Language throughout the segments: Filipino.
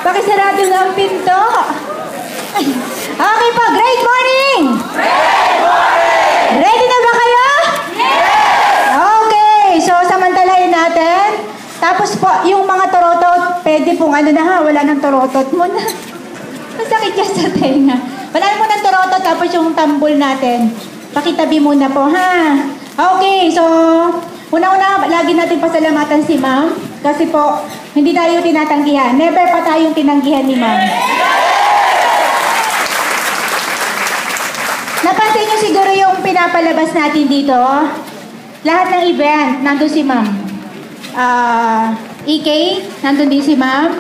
Pakisarado na ang pinto. Okay po, great morning! Great morning! Ready na ba kayo? Yes! Okay, so samantalahin natin. Tapos po, yung mga torotot, pwede pong ano na ha, wala nang torotot mo na. Masakit yan sa tenga. Wala mo ng torotot, tapos yung tambol natin. Pakitabi muna po ha. Okay, so una-una, lagi natin pasalamatan si ma'am. Kasi po, hindi tayo tinatanggihan. Never pa tayong tinanggihan ni ma'am. Napansin nyo siguro yung pinapalabas natin dito. Lahat ng event, nandun si ma'am. EK, nandun din si ma'am.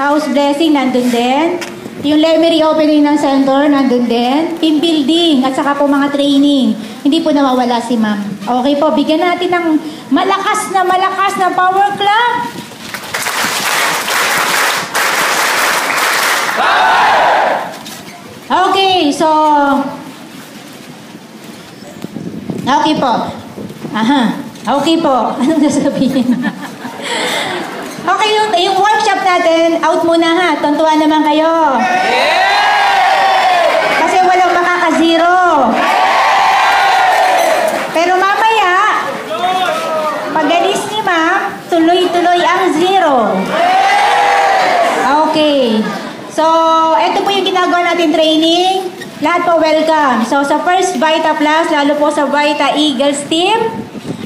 House blessing, nandun din. Yung Lemery opening ng center, nandun din. Team building, at saka po mga training. Hindi po nawawala si ma'am. Okay po, bigyan natin ng malakas na power clap. Okay, so okay po. Aha. Okay po. Anong sasabihin? Okay, yung workshop natin, out muna ha. Tuntuan naman kayo. Kasi walang makaka-zero. Pero mamaya, pag-alis ni ma'am, tuloy-tuloy ang zero. Okay. So, ito po yung ginagawa natin training. Lahat po welcome. So, sa first Vita Plus, lalo po sa Vita Eagles team,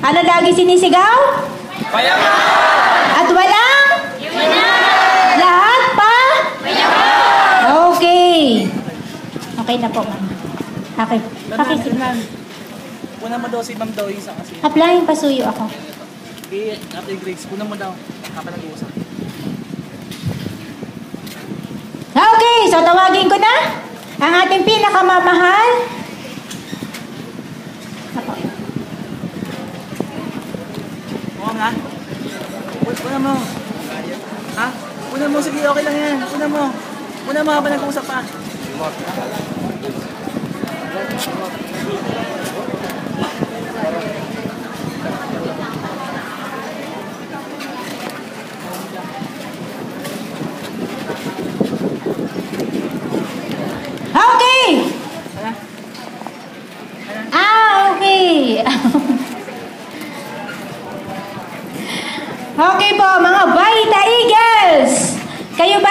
ano lagi sinisigaw? At walang? Lahat pa? Okay. Okay na po, ma'am. Okay. Okay, si ma'am. Una mo daw si ma'am daw yung isang kasi. Applying pasuyo ako. Okay, after grades, una mo daw. Kapag nag-uusap. Okay, so tawagin ko na ang ating pinakamamahal. Oo nga. Una mo. Ha? Una mo, sige, okay lang yan. Una mo habang nag-uusap pa.